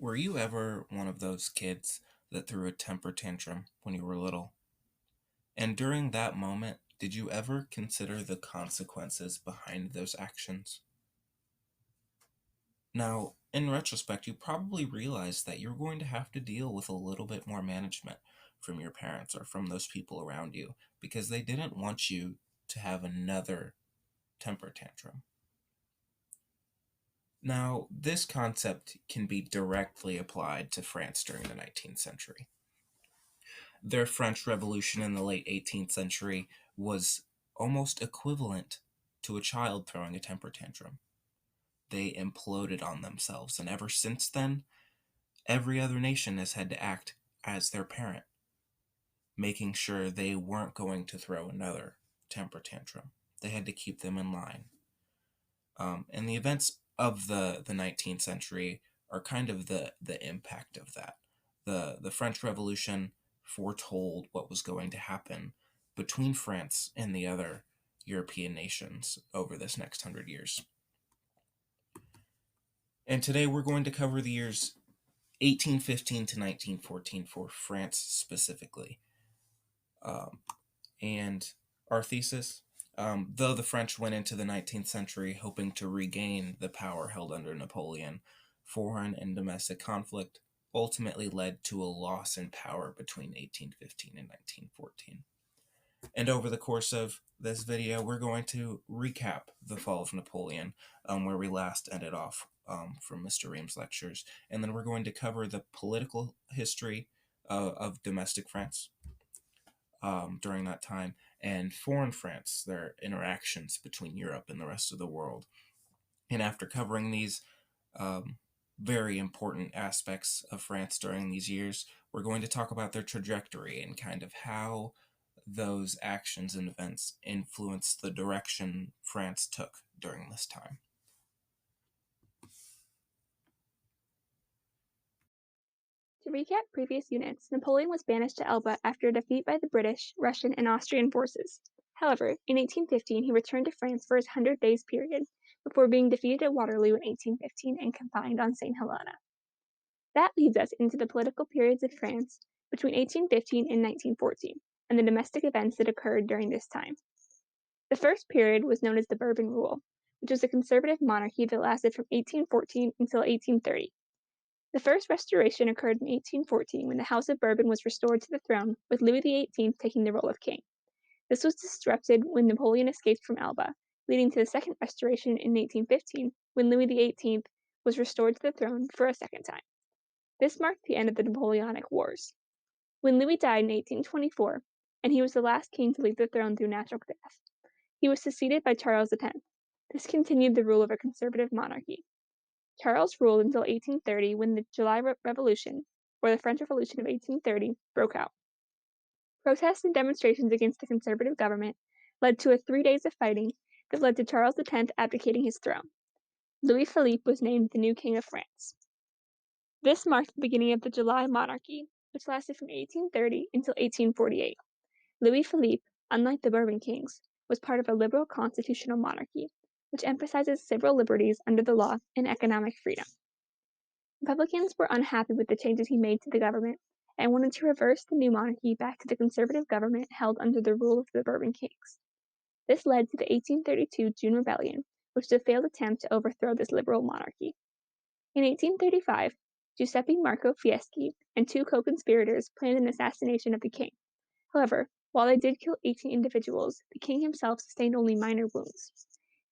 Were you ever one of those kids that threw a temper tantrum when you were little? And during that moment, did you ever consider the consequences behind those actions? Now, in retrospect, you probably realized that you're going to have to deal with a little bit more management from your parents or from those people around you because they didn't want you to have another temper tantrum. Now, this concept can be directly applied to France during the 19th century. Their French Revolution in the late 18th century was almost equivalent to a child throwing a temper tantrum. They imploded on themselves, and ever since then, every other nation has had to act as their parent, making sure they weren't going to throw another temper tantrum. They had to keep them in line. And the events of the 19th century are kind of the impact of that. The French Revolution foretold what was going to happen between France and the other European nations over this next 100 years. And today we're going to cover the years 1815 to 1914 for France specifically. And our thesis, though the French went into the 19th century hoping to regain the power held under Napoleon, foreign and domestic conflict ultimately led to a loss in power between 1815 and 1914. And over the course of this video, we're going to recap the fall of Napoleon, where we last ended off from Mr. Ream's lectures. And then we're going to cover the political history of domestic France during that time, and foreign France, their interactions between Europe and the rest of the world. And after covering these very important aspects of France during these years, we're going to talk about their trajectory and kind of how those actions and events influenced the direction France took during this time. To recap previous units, Napoleon was banished to Elba after a defeat by the British, Russian, and Austrian forces. However, in 1815 he returned to France for his 100 days period, before being defeated at Waterloo in 1815 and confined on St. Helena. That leads us into the political periods of France between 1815 and 1914, and the domestic events that occurred during this time. The first period was known as the Bourbon rule, which was a conservative monarchy that lasted from 1814 until 1830. The first restoration occurred in 1814 when the House of Bourbon was restored to the throne, with Louis XVIII taking the role of king. This was disrupted when Napoleon escaped from Elba, leading to the second restoration in 1815 when Louis XVIII was restored to the throne for a second time. This marked the end of the Napoleonic Wars. When Louis died in 1824, and he was the last king to leave the throne through natural death, he was succeeded by Charles X. This continued the rule of a conservative monarchy. Charles ruled until 1830 when the July Revolution, or the French Revolution of 1830, broke out. Protests and demonstrations against the conservative government led to 3 days of fighting that led to Charles X abdicating his throne. Louis Philippe was named the new King of France. This marked the beginning of the July Monarchy, which lasted from 1830 until 1848. Louis Philippe, unlike the Bourbon kings, was part of a liberal constitutional monarchy, which emphasizes civil liberties under the law and economic freedom. Republicans were unhappy with the changes he made to the government and wanted to reverse the new monarchy back to the conservative government held under the rule of the Bourbon kings. This led to the 1832 June Rebellion, which was a failed attempt to overthrow this liberal monarchy. In 1835, Giuseppe Marco Fieschi and 2 co-conspirators planned an assassination of the king. However, while they did kill 18 individuals, the king himself sustained only minor wounds.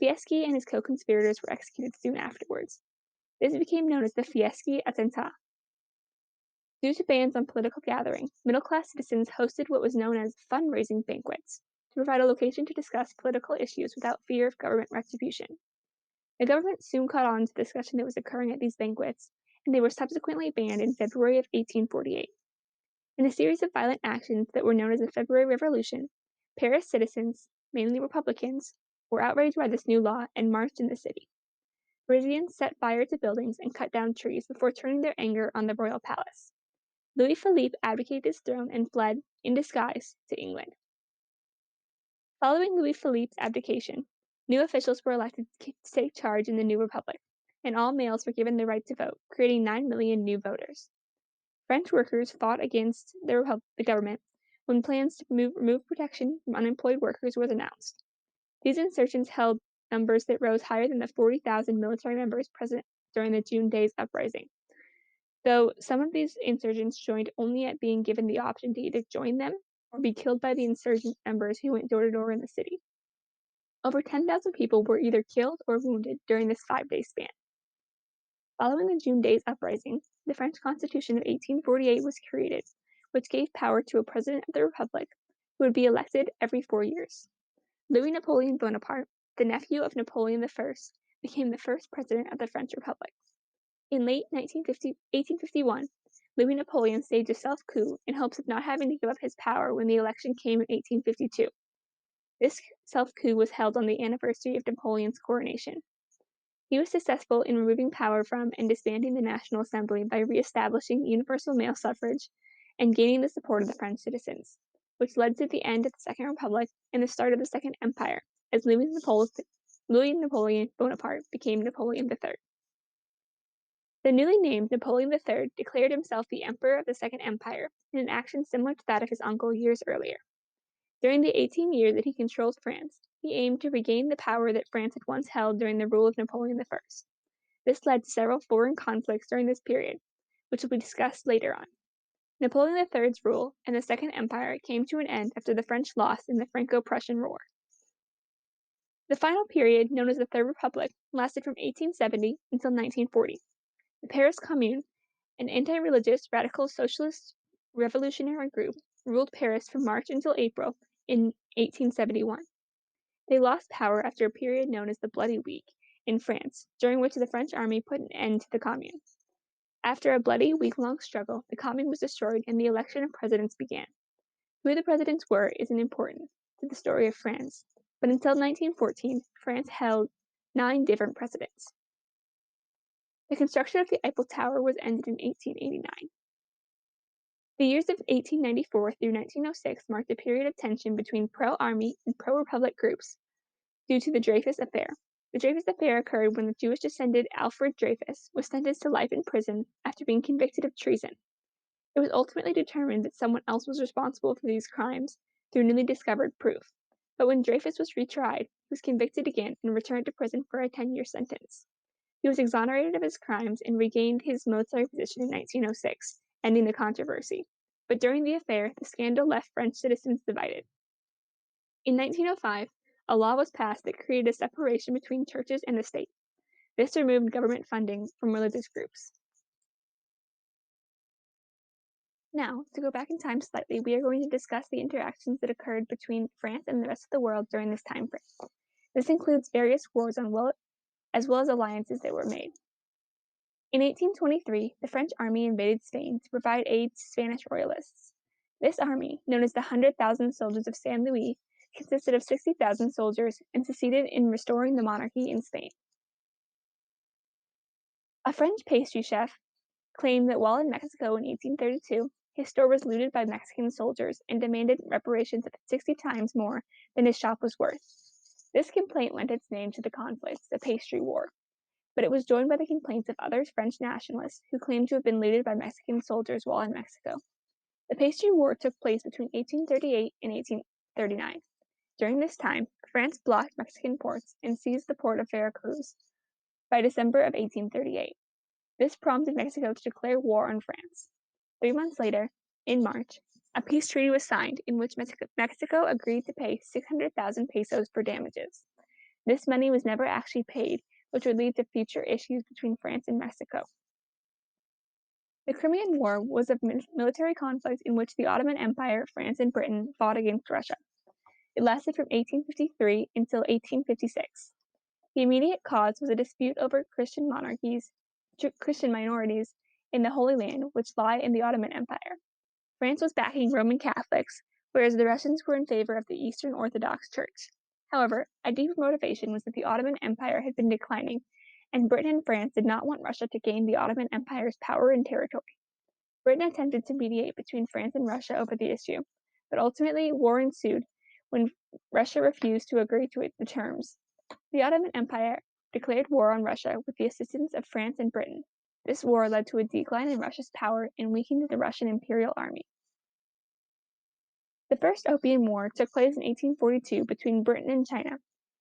Fieschi and his co-conspirators were executed soon afterwards. This became known as the Fieschi Attentat. Due to bans on political gathering, middle-class citizens hosted what was known as fundraising banquets to provide a location to discuss political issues without fear of government retribution. The government soon caught on to the discussion that was occurring at these banquets, and they were subsequently banned in February of 1848. In a series of violent actions that were known as the February Revolution, Paris citizens, mainly Republicans, were outraged by this new law and marched in the city. Parisians set fire to buildings and cut down trees before turning their anger on the royal palace. Louis Philippe abdicated his throne and fled, in disguise, to England. Following Louis Philippe's abdication, new officials were elected to take charge in the new republic. and all males were given the right to vote, creating 9 million new voters. French workers fought against the government when plans to remove protection from unemployed workers was announced. These insurgents held numbers that rose higher than the 40,000 military members present during the June Days Uprising, though some of these insurgents joined only at being given the option to either join them or be killed by the insurgent members who went door to door in the city. Over 10,000 people were either killed or wounded during this 5-day span. Following the June Days Uprising, the French Constitution of 1848 was created, which gave power to a president of the Republic who would be elected every 4 years. Louis Napoleon Bonaparte, the nephew of Napoleon I, became the first president of the French Republic. In late 1851, Louis Napoleon staged a self-coup in hopes of not having to give up his power when the election came in 1852. This self-coup was held on the anniversary of Napoleon's coronation. He was successful in removing power from and disbanding the National Assembly by re-establishing universal male suffrage and gaining the support of the French citizens, which led to the end of the Second Republic and the start of the Second Empire, as Louis Napoleon Bonaparte became Napoleon III. The newly named Napoleon III declared himself the Emperor of the Second Empire in an action similar to that of his uncle years earlier. During the 18 years that he controlled France, he aimed to regain the power that France had once held during the rule of Napoleon I. This led to several foreign conflicts during this period, which will be discussed later on. Napoleon III's rule and the Second Empire came to an end after the French lost in the Franco-Prussian War. The final period, known as the Third Republic, lasted from 1870 until 1940. The Paris Commune, an anti-religious, radical socialist revolutionary group, ruled Paris from March until April in 1871. They lost power after a period known as the Bloody Week in France, during which the French army put an end to the Commune. After a bloody, week-long struggle, the Commune was destroyed and the election of presidents began. Who the presidents were isn't important to the story of France, but until 1914, France held 9 different presidents. The construction of the Eiffel Tower was ended in 1889. The years of 1894 through 1906 marked a period of tension between pro-army and pro-republic groups due to the Dreyfus Affair. The Dreyfus Affair occurred when the Jewish-descended Alfred Dreyfus was sentenced to life in prison after being convicted of treason. It was ultimately determined that someone else was responsible for these crimes through newly discovered proof. But when Dreyfus was retried, he was convicted again and returned to prison for a 10-year sentence. He was exonerated of his crimes and regained his military position in 1906, ending the controversy. But during the affair, the scandal left French citizens divided. In 1905, a law was passed that created a separation between churches and the state. This removed government funding from religious groups. Now, to go back in time slightly, we are going to discuss the interactions that occurred between France and the rest of the world during this time frame. This includes various wars as well as alliances that were made. In 1823, the French army invaded Spain to provide aid to Spanish royalists. This army, known as the 100,000 Soldiers of San Luis, consisted of 60,000 soldiers and succeeded in restoring the monarchy in Spain. A French pastry chef claimed that while in Mexico in 1832, his store was looted by Mexican soldiers and demanded reparations of 60 times more than his shop was worth. This complaint lent its name to the conflict, the Pastry War, but it was joined by the complaints of other French nationalists who claimed to have been looted by Mexican soldiers while in Mexico. The Pastry War took place between 1838 and 1839. During this time, France blocked Mexican ports and seized the port of Veracruz by December of 1838. This prompted Mexico to declare war on France. 3 months later, in March, a peace treaty was signed in which Mexico agreed to pay 600,000 pesos for damages. This money was never actually paid, which would lead to future issues between France and Mexico. The Crimean War was a military conflict in which the Ottoman Empire, France, and Britain fought against Russia. It lasted from 1853 until 1856. The immediate cause was a dispute over Christian minorities in the Holy Land, which lie in the Ottoman Empire. France was backing Roman Catholics, whereas the Russians were in favor of the Eastern Orthodox Church. However, a deeper motivation was that the Ottoman Empire had been declining, and Britain and France did not want Russia to gain the Ottoman Empire's power and territory. Britain attempted to mediate between France and Russia over the issue, but ultimately war ensued when Russia refused to agree to the terms. The Ottoman Empire declared war on Russia with the assistance of France and Britain. This war led to a decline in Russia's power and weakened the Russian Imperial Army. The First Opium War took place in 1842 between Britain and China,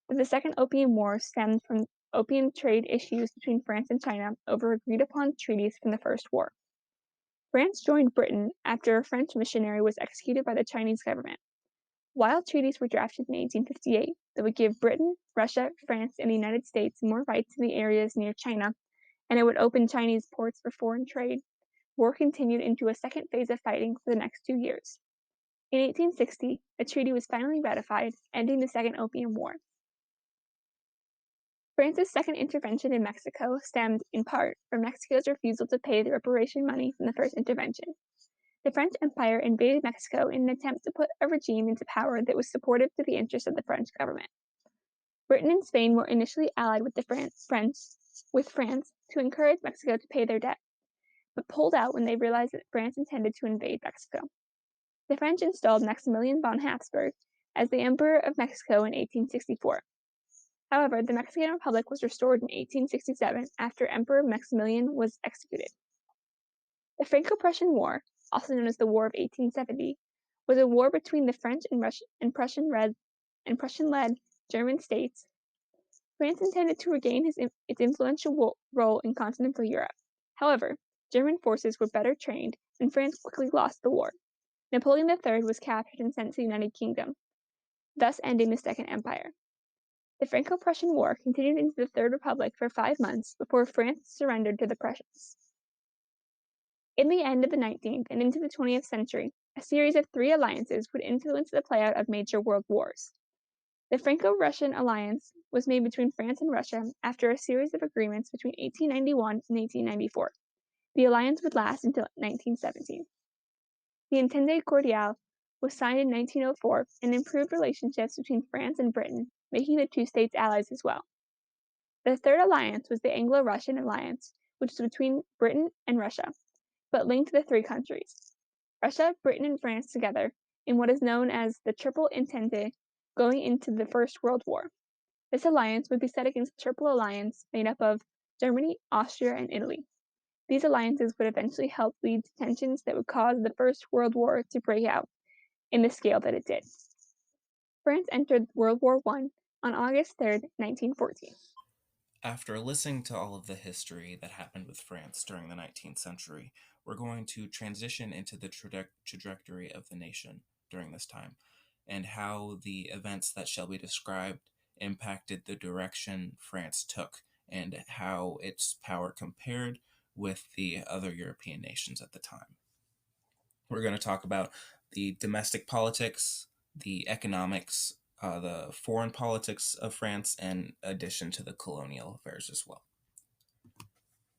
but the Second Opium War stemmed from opium trade issues between France and China over agreed-upon treaties from the First War. France joined Britain after a French missionary was executed by the Chinese government. While treaties were drafted in 1858 that would give Britain, Russia, France, and the United States more rights in the areas near China, and it would open Chinese ports for foreign trade, war continued into a second phase of fighting for the next 2 years. In 1860, a treaty was finally ratified, ending the Second Opium War. France's second intervention in Mexico stemmed, in part, from Mexico's refusal to pay the reparation money from the first intervention. The French Empire invaded Mexico in an attempt to put a regime into power that was supportive to the interests of the French government. Britain and Spain were initially allied with France to encourage Mexico to pay their debt, but pulled out when they realized that France intended to invade Mexico. The French installed Maximilian von Habsburg as the Emperor of Mexico in 1864. However, the Mexican Republic was restored in 1867 after Emperor Maximilian was executed. The Franco-Prussian War, also known as the War of 1870, was a war between the French and Prussian-led German states. France intended to regain its influential role in continental Europe. However, German forces were better trained, and France quickly lost the war. Napoleon III was captured and sent to the United Kingdom, thus ending the Second Empire. The Franco-Prussian War continued into the Third Republic for 5 months before France surrendered to the Prussians. In the end of the 19th and into the 20th century, a series of 3 alliances would influence the playout of major world wars. The Franco-Russian alliance was made between France and Russia after a series of agreements between 1891 and 1894. The alliance would last until 1917. The Entente Cordiale was signed in 1904 and improved relationships between France and Britain, making the 2 states allies as well. The third alliance was the Anglo-Russian alliance, which was between Britain and Russia, but linked the 3 countries, Russia, Britain, and France together in what is known as the Triple Entente going into the First World War. This alliance would be set against the Triple Alliance made up of Germany, Austria, and Italy. These alliances would eventually help lead to tensions that would cause the First World War to break out in the scale that it did. France entered World War I on August 3, 1914. After listening to all of the history that happened with France during the 19th century, we're going to transition into the trajectory of the nation during this time and how the events that shall be described impacted the direction France took and how its power compared with the other European nations at the time. We're going to talk about the domestic politics, the economics, the foreign politics of France, in addition to the colonial affairs as well.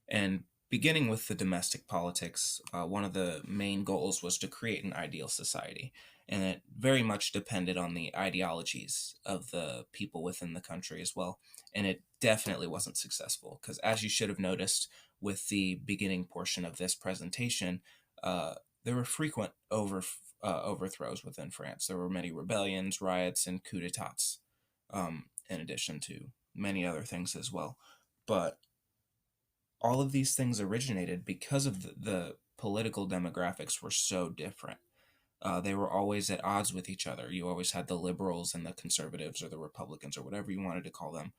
And beginning with the domestic politics, one of the main goals was to create an ideal society. And it very much depended on the ideologies of the people within the country as well. And it definitely wasn't successful because, as you should have noticed with the beginning portion of this presentation, there were frequent overthrows within France. There were many rebellions, riots, and coups d'etats, in addition to many other things as well. But all of these things originated because of the political demographics were so different. They were always at odds with each other. You always had the liberals and the conservatives or the Republicans or whatever you wanted to call them,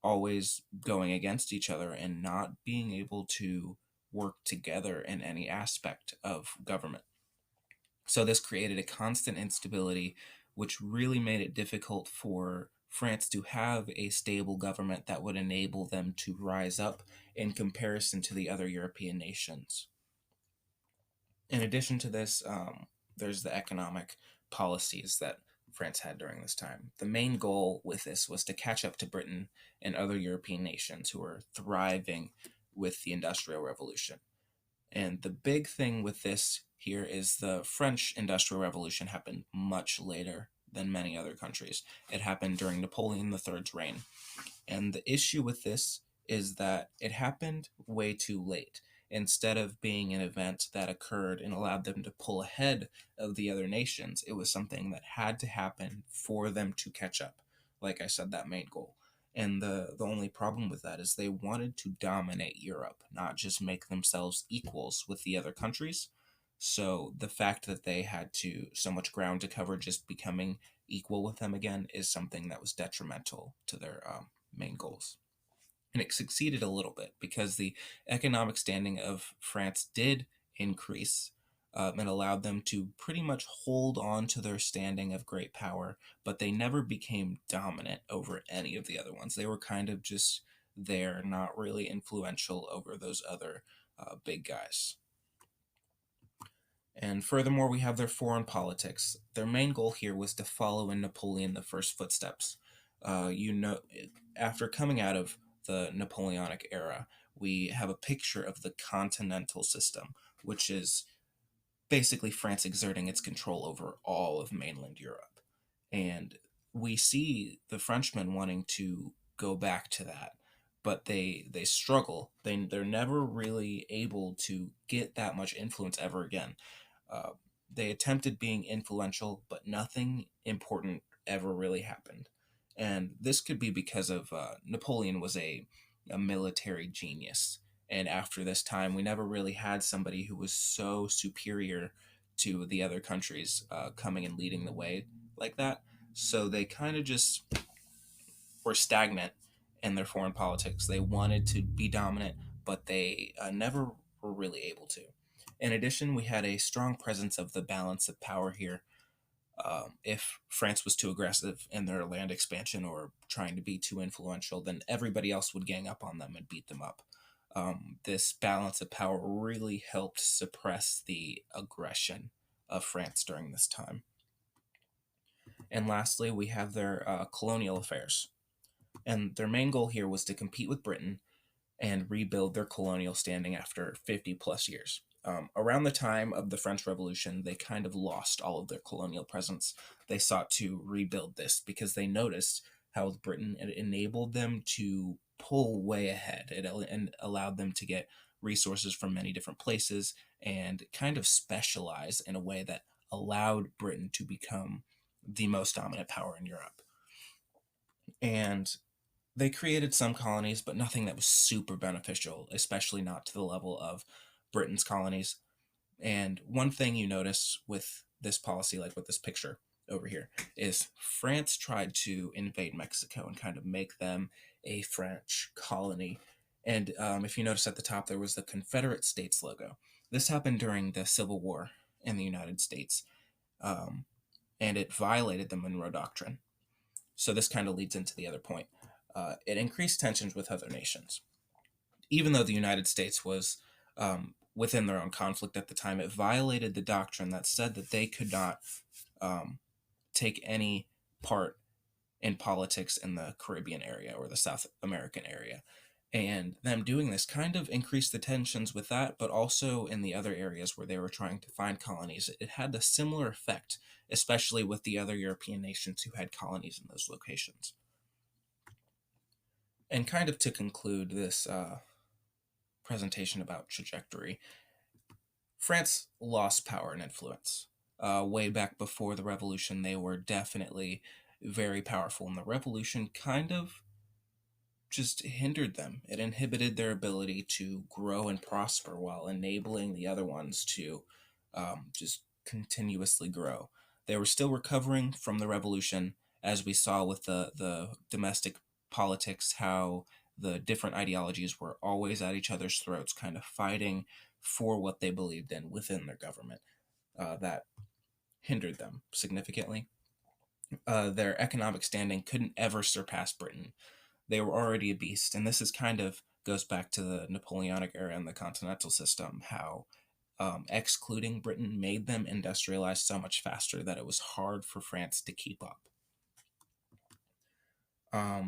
always going against each other and not being able to work together in any aspect of government. So this created a constant instability, which really made it difficult for France to have a stable government that would enable them to rise up in comparison to the other European nations. In addition to this, there's the economic policies that France had during this time. The main goal with this was to catch up to Britain and other European nations who were thriving with the Industrial Revolution. And the big thing with this here is the French Industrial Revolution happened much later than many other countries. It happened during Napoleon III's reign. And the issue with this is that it happened way too late. Instead of being an event that occurred and allowed them to pull ahead of the other nations, it was something that had to happen for them to catch up. Like I said, that main goal. And the only problem with that is they wanted to dominate Europe, not just make themselves equals with the other countries. So the fact that they had to so much ground to cover just becoming equal with them again is something that was detrimental to their main goals. And it succeeded a little bit because the economic standing of France did increase, and allowed them to pretty much hold on to their standing of great power, but they never became dominant over any of the other ones. They were kind of just there, not really influential over those other big guys. And furthermore, we have their foreign politics. Their main goal here was to follow in Napoleon the First footsteps. You know, after coming out of the Napoleonic era, we have a picture of the continental system, which is basically France exerting its control over all of mainland Europe. And we see the Frenchmen wanting to go back to that, but they struggle. They're never really able to get that much influence ever again. Uh, they attempted being influential, but nothing important ever really happened. And this could be because of Napoleon was a military genius. And after this time, we never really had somebody who was so superior to the other countries coming and leading the way like that. So they kind of just were stagnant in their foreign politics. They wanted to be dominant, but they never were really able to. In addition, we had a strong presence of the balance of power here. If France was too aggressive in their land expansion or trying to be too influential, then everybody else would gang up on them and beat them up. This balance of power really helped suppress the aggression of France during this time. And lastly, we have their colonial affairs. And their main goal here was to compete with Britain and rebuild their colonial standing after 50 plus years. Around the time of the French Revolution, they kind of lost all of their colonial presence. They sought to rebuild this because they noticed how with Britain it enabled them to pull way ahead. It allowed them to get resources from many different places and kind of specialize in a way that allowed Britain to become the most dominant power in Europe. And they created some colonies, but nothing that was super beneficial, especially not to the level of Britain's colonies. And one thing you notice with this policy, like with this picture over here, is France tried to invade Mexico and kind of make them a French colony. And if you notice at the top, there was the Confederate States logo. This happened during the Civil War in the United States, um, and it violated the Monroe Doctrine. So this kind of leads into the other point. It increased tensions with other nations. Even though the United States was within their own conflict at the time, it violated the doctrine that said that they could not take any part in politics in the Caribbean area or the South American area. And them doing this kind of increased the tensions with that, but also in the other areas where they were trying to find colonies. It had a similar effect, especially with the other European nations who had colonies in those locations. And kind of to conclude this presentation about trajectory, France lost power and influence. Way back before the revolution, they were definitely very powerful, and the revolution kind of just hindered them. It inhibited their ability to grow and prosper while enabling the other ones to just continuously grow. They were still recovering from the revolution, as we saw with the domestic politics, how the different ideologies were always at each other's throats, kind of fighting for what they believed in within their government. That hindered them significantly. Their economic standing couldn't ever surpass Britain. They were already a beast, and this is kind of goes back to the Napoleonic era and the continental system, how excluding Britain made them industrialize so much faster that it was hard for France to keep up.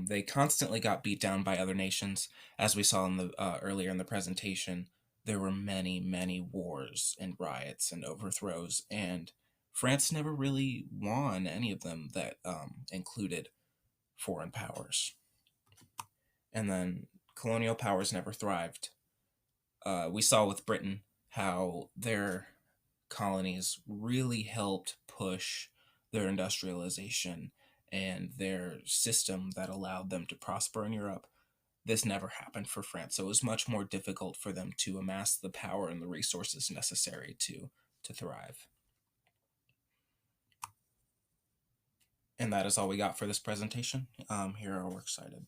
They constantly got beat down by other nations, as we saw in the earlier in the presentation. There were many, many wars and riots and overthrows, and France never really won any of them that included foreign powers. And then colonial powers never thrived. We saw with Britain how their colonies really helped push their industrialization and their system that allowed them to prosper in Europe, this never happened for France. So it was much more difficult for them to amass the power and the resources necessary to thrive. And that is all we got for this presentation. Here are our works cited.